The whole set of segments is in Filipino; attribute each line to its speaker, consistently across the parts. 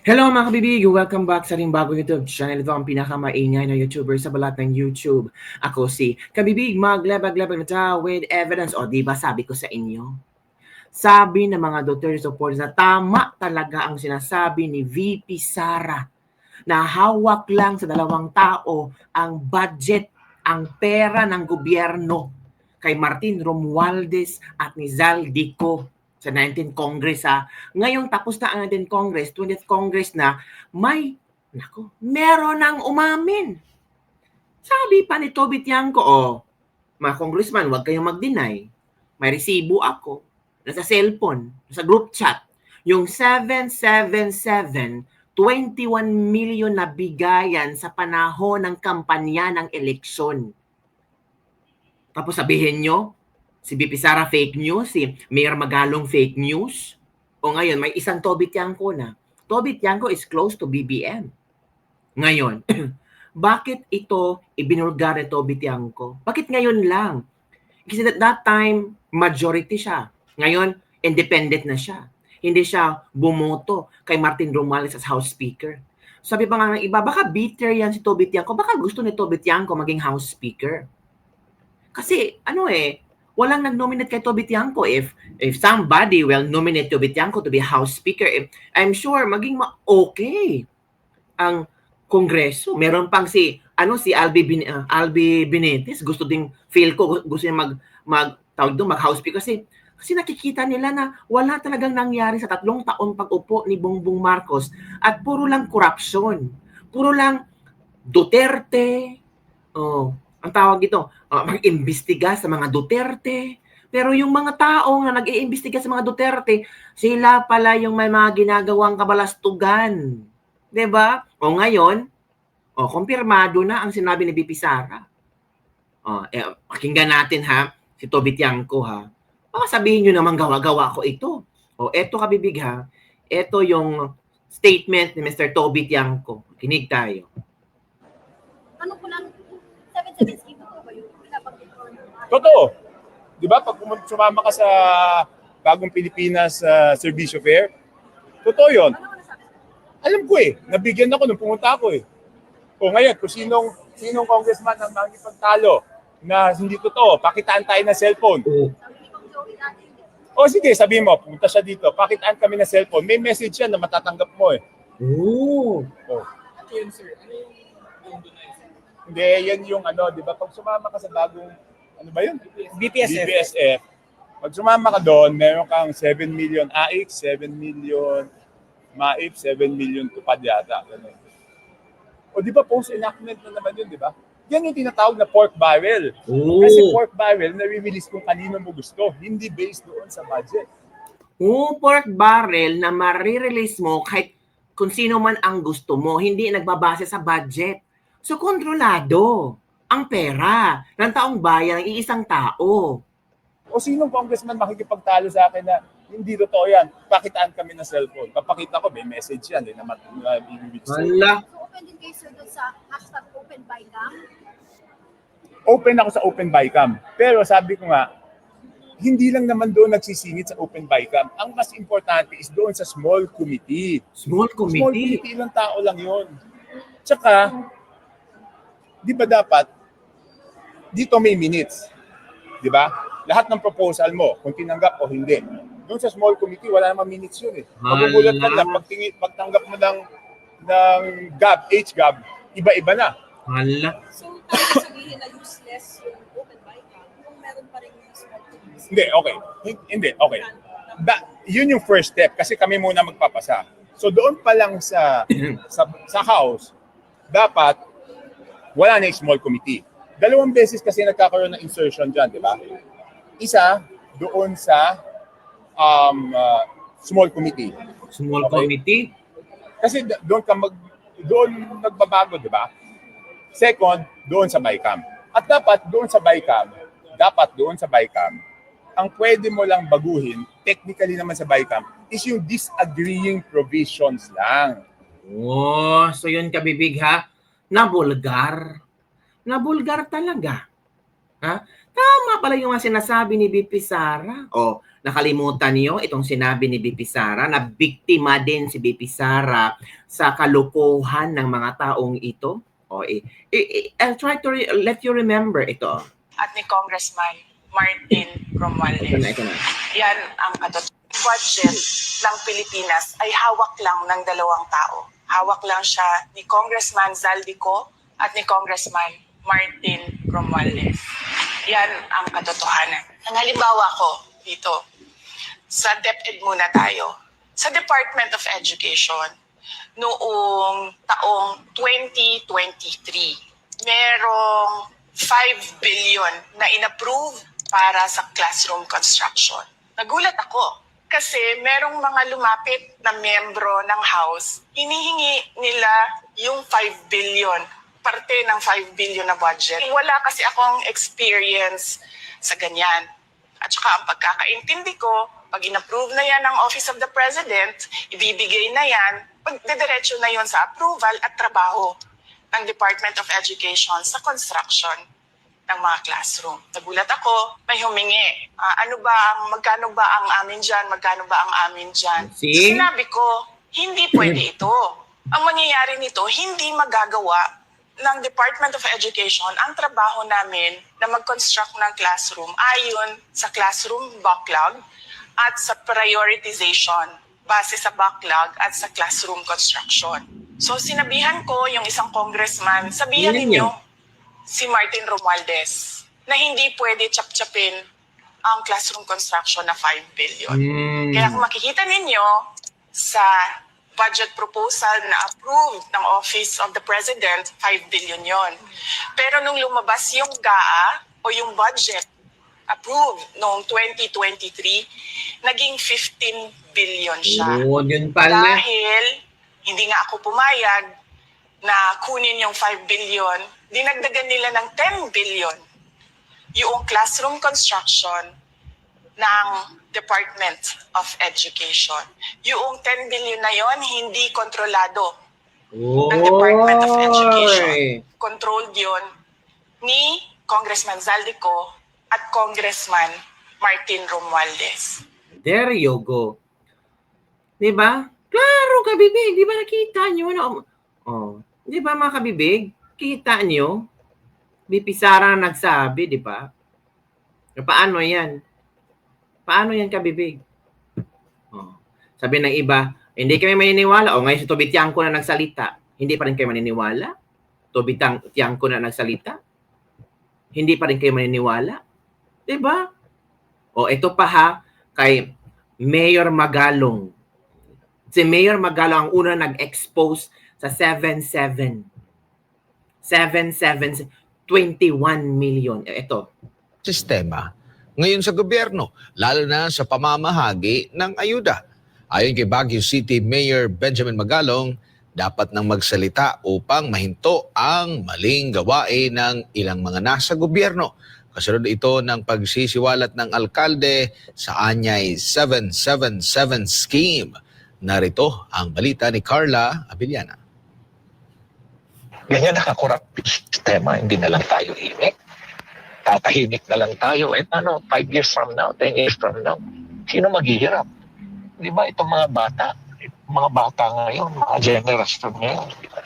Speaker 1: Hello mga kabibig! Welcome back sa ring bagong YouTube channel. Ito ang pinakamaingay na YouTuber sa balat ng YouTube. Ako si Kabibig, maglebag-lebag na tayo with evidence. O diba sabi ko sa inyo? Sabi ng mga Duterte supporters na tama talaga ang sinasabi ni VP Sara na hawak lang sa dalawang tao ang budget, ang pera ng gobyerno kay Martin Romualdez at ni Zaldico sa 19th Congress ha. Ngayong tapos na ang 19th Congress, 20th Congress na, meron ng umamin. Sabi pa ni Toby Tiangco, mga congressman, huwag kayong mag-deny. May resibo ako, nasa cellphone, nasa group chat, yung 777, 21 million na bigayan sa panahon ng kampanya ng eleksyon. Tapos sabihin nyo, si BP Sara fake news, si Mayor Magalong fake news. O ngayon, may isang Toby Tiangco na. Toby Tiangco is close to BBM. Ngayon, bakit ito ibinulgar ni Toby Tiangco? Bakit ngayon lang? Kasi at that time, majority siya. Ngayon, independent na siya. Hindi siya bumoto kay Martin Romualdez as House Speaker. Sabi pa nga ng iba, baka bitter yan si Toby Tiangco. Baka gusto ni Toby Tiangco maging House Speaker. Kasi walang nag-nominate kay Toby Tiangco. If somebody will nominate Toby Tiangco to be House Speaker, I'm sure maging okay ang Kongreso. Meron pang si Albi Benitez, gusto niya mag House Speaker kasi nakikita nila na wala talagang nangyari sa 3 taon pag-upo ni Bongbong Marcos at puro lang corruption. Puro lang Duterte, ang tawag dito, mag-imbestiga sa mga Duterte. Pero yung mga tao na nag-iimbestiga sa mga Duterte, sila pala yung may mga ginagawang kabalastugan. 'Di ba? O ngayon, kumpirmado na ang sinabi ni BP Sara. Pakinggan natin ha, si Toby Tiangco ha. Baka sabihin nyo naman gawa-gawa ko ito. Eto kabibig ha, eto yung statement ni Mr. Toby Tiangco. Kinig tayo.
Speaker 2: Ano ko lang, 7-7 scheme ko ba yun?
Speaker 3: Totoo. Di ba? Pag sumama ka sa Bagong Pilipinas Servicio Fair, totoo yun. Alam ko nabigyan ako nung pumunta ako O ngayon, kung sinong congressman ang makikipagtalo na hindi totoo, pakitaan tayo ng cellphone. O sige, sabihin mo, pumunta siya dito, pakitaan kami ng cellphone. May message yan na matatanggap mo
Speaker 4: Ano yun, sir? Ano yung
Speaker 3: Hindi, yan yung di ba? Pag sumama ka sa bagong, ano ba yun?
Speaker 4: BPSF.
Speaker 3: Pag sumama ka doon, meron kang 7 million AIC, 7 million MAIP, 7 million tupad yata. Ganun. O di ba post enactment na naman yun, di ba? Yan yung tinatawag na pork barrel. Kasi pork barrel, nare-release kung kanino mo gusto, hindi based doon sa budget.
Speaker 1: Pork barrel na marirelease mo kahit kung sino man ang gusto mo, hindi nagbabase sa budget. So, kontrolado ang pera ng taong bayan ng iisang tao.
Speaker 3: O sinong congressman makikipagtalo sa akin na hindi totoo yan, pakitaan kami ng cellphone. Papakita ko, may message yan.
Speaker 1: Wala.
Speaker 2: So, open din kayo, sir, doon sa hashtag OpenByCam?
Speaker 3: Open ako sa OpenByCam. Pero sabi ko nga, hindi lang naman doon nagsisingit sa OpenByCam. Ang mas importante is doon sa small committee.
Speaker 1: Small committee?
Speaker 3: Ilang tao lang yun. Tsaka, di ba dapat, dito may minutes. Di ba? Lahat ng proposal mo, kung tinanggap o hindi. Doon sa small committee, wala namang minutes yun Magugulat ka lang, pagtanggap mo ng HGAB, iba-iba na.
Speaker 1: Hala.
Speaker 5: So, tayo sabihin na useless yung OpenByCam kung meron pa rin yung small committees.
Speaker 3: Hindi, okay. Yun yung first step kasi kami muna magpapasa. So doon pa lang sa House, dapat wala na yung small committee. 2 beses kasi nagkakaroon ng insertion dyan, di ba? Isa, doon sa small committee.
Speaker 1: Small committee?
Speaker 3: Kasi doon nagbabago, di ba? Second, doon sa BICAM. At dapat doon sa BICAM, ang pwede mo lang baguhin, technically naman sa BICAM, is yung disagreeing provisions lang.
Speaker 1: So yun kabibig ha, nabulgar talaga. Ha? Tama pala yung sinasabi ni BP Sara. Nakalimutan niyo itong sinabi ni BP Sara na biktima din si BP Sara sa kalokohan ng mga taong ito. I'll try to let you remember ito.
Speaker 6: At ni Congressman Martin Romualdez.
Speaker 1: Ito na.
Speaker 6: Yan ang budget ng Pilipinas ay hawak lang ng dalawang tao. Hawak lang siya ni Congressman Zaldico at ni Congressman Martin Romualdez. Yan ang katotohanan. Ang halimbawa ko dito, sa DepEd muna tayo. Sa Department of Education, noong taong 2023, merong 5 billion na inapprove para sa classroom construction. Nagulat ako kasi merong mga lumapit na miyembro ng House, hinihingi nila yung 5 billion, parte ng 5 billion na budget. Wala kasi akong experience sa ganyan. At saka ang pagkakaintindi ko, pag in-approve na yan ng Office of the President, ibibigay na yan, pagdediretso na yon sa approval at trabaho ng Department of Education sa construction ng mga classroom. Nagulat ako, may humingi. Magkano ba ang amin dyan? Magkano ba ang amin dyan?
Speaker 1: See?
Speaker 6: Sinabi ko, hindi pwede ito. Ang mangyayari nito, hindi magagawa ng Department of Education ang trabaho namin na mag-construct ng classroom ayon sa classroom backlog at sa prioritization base sa backlog at sa classroom construction. So sinabihan ko yung isang congressman, sabihan ninyo si Martin Romualdez na hindi pwede chap-chapin ang classroom construction na 5 billion. Kaya kung makikita ninyo sa budget proposal na approved ng Office of the President, 5 billion yon. Pero nung lumabas yung GAA o yung budget approved noong 2023, naging 15 billion siya.
Speaker 1: Yun pala.
Speaker 6: Dahil hindi nga ako pumayag na kunin yung 5 billion, dinagdagan nila ng 10 billion yung classroom construction ng Department of Education. Yung 10 billion na yon hindi kontrolado ng Department of Education. Controlled yon ni Congressman Zaldico at Congressman Martin Romualdez.
Speaker 1: There you go. Diba? Klaro, kabibig. Diba nakita nyo? Diba mga kabibig? Kita nyo? BP Sara nagsabi, diba? Paano yan? Paano yan, kabibig? Sabi ng iba, hindi kami maniniwala. Ngayon si Toby Tiangco na nagsalita. Hindi pa rin kayo maniniwala? Toby Tiangco na nagsalita? Hindi pa rin kayo maniniwala? Diba? Ito pa ha, kay Mayor Magalong. Si Mayor Magalong ang una nag-expose sa 7-7. 21 million. Ito.
Speaker 7: Sistema ngayon sa gobyerno, lalo na sa pamamahagi ng ayuda. Ayon kay Baguio City Mayor Benjamin Magalong, dapat nang magsalita upang mahinto ang maling gawain ng ilang mga nasa gobyerno. Kasunod ito ng pagsisiwalat ng alkalde sa Anyay 777 scheme. Narito ang balita ni Carla Abiliana.
Speaker 8: Ganyan nakakorap yung sistema, hindi na lang tayo himik. Tatahimik na lang tayo. 5 years from now, 10 years from now, sino maghihirap? Di ba itong mga bata ngayon, mga generation ngayon.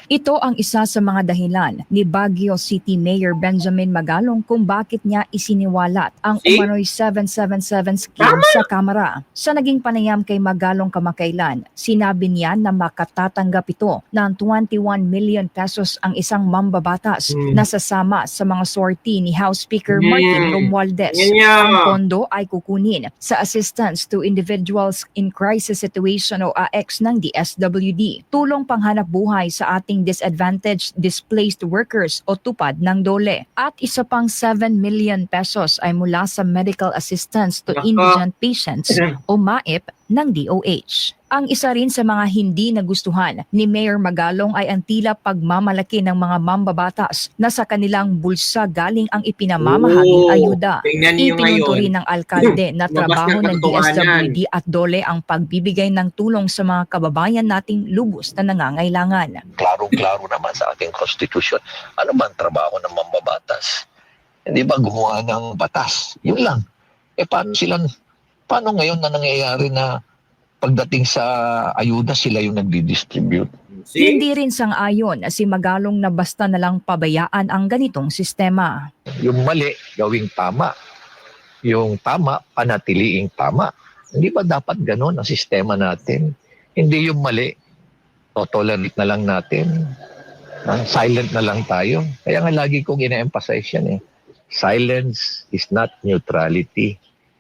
Speaker 9: Ito ang isa sa mga dahilan ni Baguio City Mayor Benjamin Magalong kung bakit niya isiniwalat ang umano'y 777 scheme sa Kamara. Sa naging panayam kay Magalong kamakailan, sinabi niya na makatatanggap ito ng 21 million pesos ang isang mambabatas na sasama sa mga sortie ni House Speaker Martin Romualdez. Ang pondo ay kukunin sa Assistance to Individuals in Crisis Situation o AX ng DSWD. Tulong panghanap buhay sa ating disadvantaged displaced workers o tupad ng DOLE. At isa pang 7 million pesos ay mula sa Medical Assistance to Indigent Patients o MAIP ng DOH. Ang isa rin sa mga hindi nagustuhan ni Mayor Magalong ay ang tila pagmamalaki ng mga mambabatas na sa kanilang bulsa galing ang ipinamamahaging ayuda. Ipinunto rin ng alkalde na trabaho ng DSWD at DOLE ang pagbibigay ng tulong sa mga kababayan nating lubos na nangangailangan.
Speaker 8: Klaro-klaro naman sa ating constitution. Ano man trabaho ng mambabatas? Hindi ba gumawa ng batas? Yun lang. Paano silang Paano ngayon na nangyayari na pagdating sa ayuda, sila yung nagdi-distribute?
Speaker 1: See?
Speaker 9: Hindi rin sang-ayon si Magalong na basta na lang pabayaan ang ganitong sistema.
Speaker 8: Yung mali, gawing tama. Yung tama, panatiliing tama. Hindi ba dapat ganun ang sistema natin? Hindi yung mali, tolerate na lang natin. Silent na lang tayo. Kaya nga lagi kong ina-emphasize yan eh. Silence is not neutrality.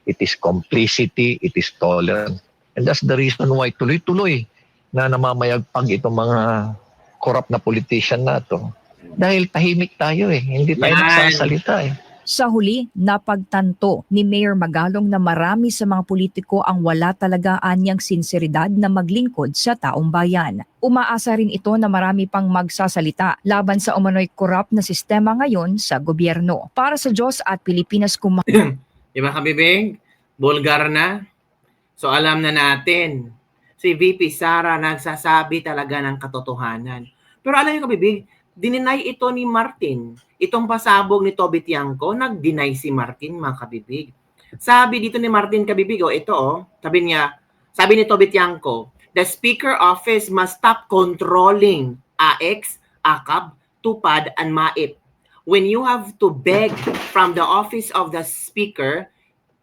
Speaker 8: It is complicity, it is tolerance. And that's the reason why tuloy-tuloy na namamayagpag itong mga corrupt na politician na to. Dahil tahimik tayo eh. Hindi tayo
Speaker 1: Yan.
Speaker 8: nagsasalita eh.
Speaker 9: Sa huli, napagtanto ni Mayor Magalong na marami sa mga politiko ang wala talaga anyang sinseridad na maglingkod sa taong bayan. Umaasa rin ito na marami pang magsasalita laban sa umano'y korap na sistema ngayon sa gobyerno. Para sa Diyos at Pilipinas
Speaker 1: Di ba, kabibig? Bulgar na. So alam na natin, si VP Sara nagsasabi talaga ng katotohanan. Pero alam niyo, kabibig, dininay ito ni Martin. Itong pasabog ni Toby Tiangco, nag-deny si Martin, mga kabibig. Sabi dito ni Martin, kabibig, sabi ni Toby Tiangco, the Speaker Office must stop controlling AX, AKAB, TUPAD, and MAIP. When you have to beg from the office of the Speaker,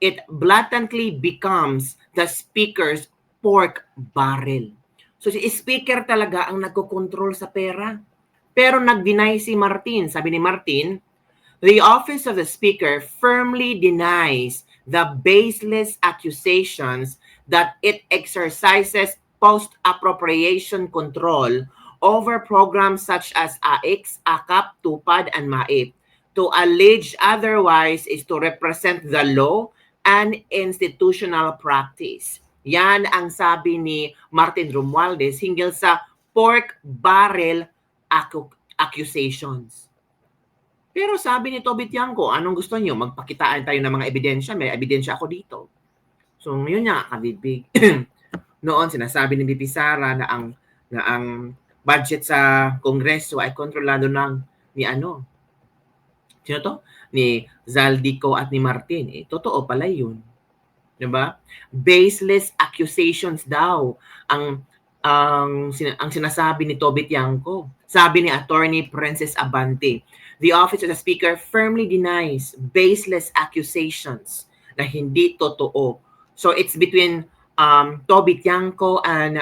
Speaker 1: it blatantly becomes the Speaker's pork barrel. So si Speaker talaga ang nagkokontrol sa pera. Pero nag-deny si Martin. Sabi ni Martin, the office of the Speaker firmly denies the baseless accusations that it exercises post-appropriation control over programs such as AX, AKAP, TUPAD, and MAIP. To allege otherwise is to represent the law and institutional practice. Yan ang sabi ni Martin Romualdez hinggil sa pork barrel accusations. Pero sabi ni Toby Tiangco, anong gusto niyo? Magpakitaan tayo ng mga ebidensya. May ebidensya ako dito. So ngayon nga, kabibig. Noon sinasabi ni VP Sara na ang budget sa Kongreso ay kontrolado sino to? Ni Zaldico at ni Martin. Totoo pala yun. Diba? Baseless accusations daw ang sinasabi ni Toby Tiangco. Sabi ni Attorney Princess Abante, the Office of the Speaker firmly denies baseless accusations na hindi totoo. So it's between Toby Tiangco and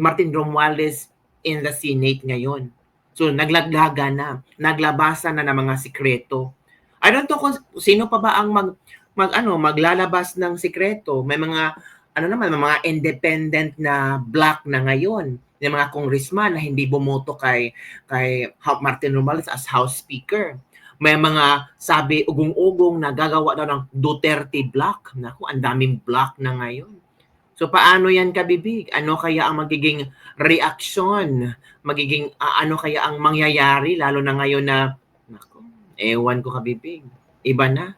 Speaker 1: Martin Romualdez in the Senate ngayon. So naglaglaga na, naglabasan na ng mga sikreto. I don't know kung sino pa ba ang maglalabas ng sikreto. May mga mga independent na black na ngayon, yung mga congressman na hindi bumoto kay Martin Romualdez as House Speaker. May mga sabi ugong-ugong na gagawa daw ng Duterte Black. Naku, ang daming black na ngayon. So paano yan, kabibig? Ano kaya ang magiging reaksyon? Ano kaya ang mangyayari lalo na ngayon na naku, ewan ko, kabibig. Iba na.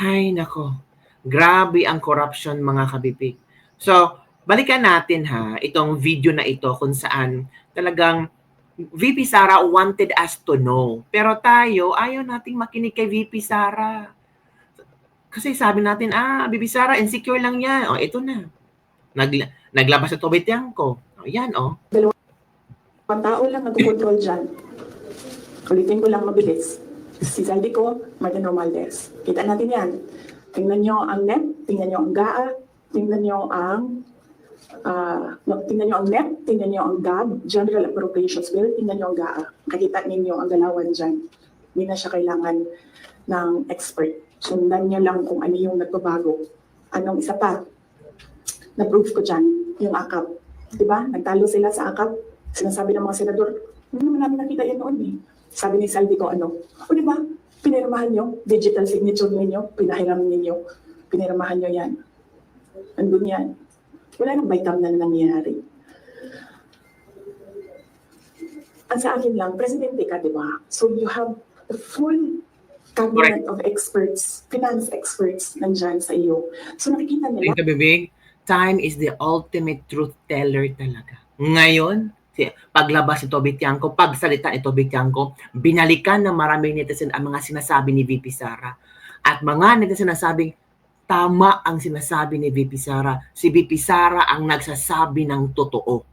Speaker 1: Hay nako. Grabe ang corruption, mga kabibig. So, balikan natin itong video na ito kung saan talagang VP Sara wanted us to know. Pero tayo, ayaw nating makinig kay VP Sara. Kasi sabi natin, VP Sara, insecure lang yan. Ito na. Naglabas sa Toby Tiangco. Yan,
Speaker 10: Ang tao lang nagkukontrol dyan. Ulitin ko lang mabilis. Si Zaldico, Martin Romualdez. Kita natin yan. Tingnan nyo ang NEP, tingnan nyo ang GAA, tingnan nyo ang NEP, tingnan nyo ang GAB, General Appropriations Bill, tingnan nyo ang GAA. Makikita ninyo ang galawan dyan. Hindi na siya kailangan ng expert. Sundan nyo lang kung ano yung nagbabago. Anong isa pa? Na-proof ko dyan, yung AKAP. Diba? Nagtalo sila sa AKAP. Sinasabi ng mga senador, hindi naman namin nakita yan noon eh. Sabi ni Zaldico, diba? Pinirmahan nyo, digital signature ninyo, pinahiram ninyo, pinirmahan nyo yan. Andun yan. Wala nang vitam na nangyayari. Ang sa akin lang, presidente ka, di ba? So you have the full cabinet of experts, finance experts nandyan sa iyo. So nakikita nila.
Speaker 1: Kabibig, time is the ultimate truth teller talaga. Ngayon, paglabas ni Toby Tiangco, pagsalita ni Toby Tiangco, binalikan ng maraming netizen ang mga sinasabi ni VP Sara. At mga netizen sinasabing, tama ang sinasabi ni VP Sara. Si VP Sara ang nagsasabi ng totoo.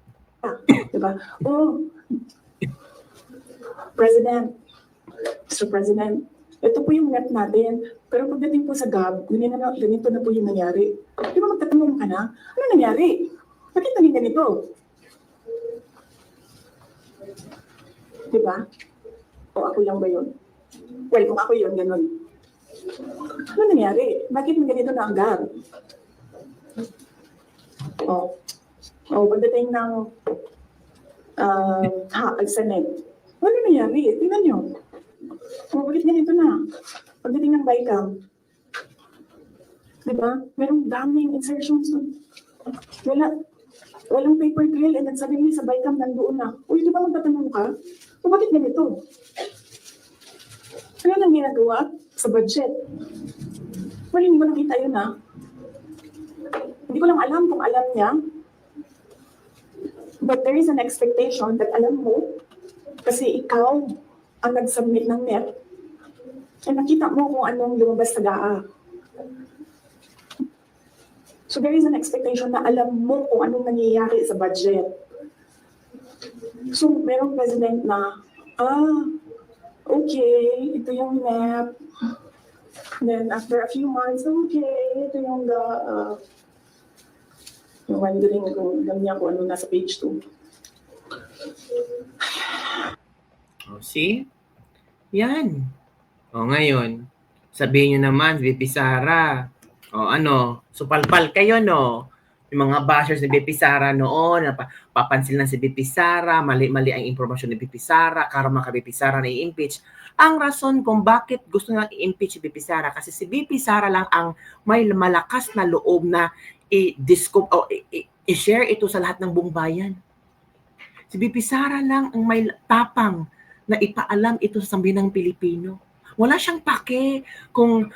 Speaker 10: Diba? Oh, President, Mr. President, ito po yung net natin. Pero pagdating po sa GAB, ganito na po yung nangyari. Di ba magtatanong ka na, ano nangyari? Bakit naging ganito? Di ba? O ako lang ba yun? Well, kung ako yun, ganun. Ano nangyari? Bakit ganito na ang GAB? Pagdating ng Senate, ano nangyari? Tingnan nyo. Bakit ganito na? Pagdating ng BICAM, di ba? Merong daming insertions. Walang paper trail and then suddenly sa BICAM nandoon na. Uy, di ba magtatanong ka? O bakit ganito? Ano nang ginagawa sa budget? Well, hindi ko nakita yun ha. Hindi ko lang alam kung alam niya. But there is an expectation that alam mo kasi ikaw ang nag-submit ng NEP ay nakita mo kung anong lumabas sa GAA. So there is an expectation na alam mo kung anong nangyayari sa budget. So merong president na, okay, ito yung NEP. Then after a few months, okay, ito yung wondering kung alam niya kung ano nasa page 2.
Speaker 1: See? Yan. Ngayon, sabihin nyo naman, VP Sara, supalpal kayo, no? Yung mga bashers ni VP Sara noon, papansin lang si VP Sara, mali-mali ang impormasyon ni VP Sara, karma ka VP Sara na i-impeach. Ang rason kung bakit gusto nga i-impeach si VP Sara, kasi si VP Sara lang ang may malakas na loob na i-share ito sa lahat ng buong bayan. Si VP Sara lang ang may tapang na ipaalam ito sa sambayanang Pilipino. Wala siyang pake kung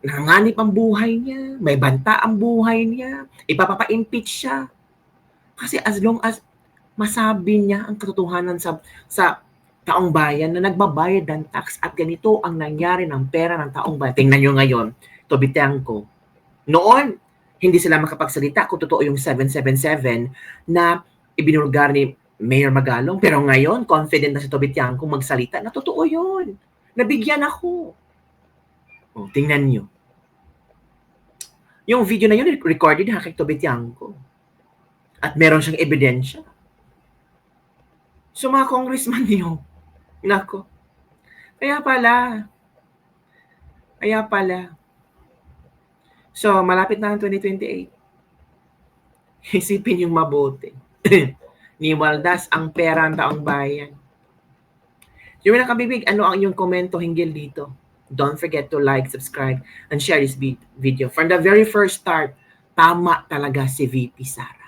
Speaker 1: nanganganib ang buhay niya, may banta ang buhay niya, ipapapa-impeach siya. Kasi as long as masabi niya ang katotohanan sa taong bayan na nagbabayad ng tax at ganito ang nangyari ng pera ng taong bayan. Tingnan nyo ngayon, Tobitian ko. Noon, hindi sila makapagsalita kung totoo yung 777 na ibinulgar ni Mayor Magalong. Pero ngayon, confident na si Tobitian kung magsalita na totoo yun. Nabigyan ako. Tingnan nyo. Yung video na yun, recorded kay Tobitian ko. At meron siyang ebidensya. So mga congressman nyo, nako. Kaya pala. So, malapit na ang 2028. Isipin yung mabuti. Niwaldas ang pera ng taong bayan. Yung nakabibig, ano ang inyong komento hinggil dito? Don't forget to like, subscribe, and share this video. From the very first start, tama talaga si VP Sara.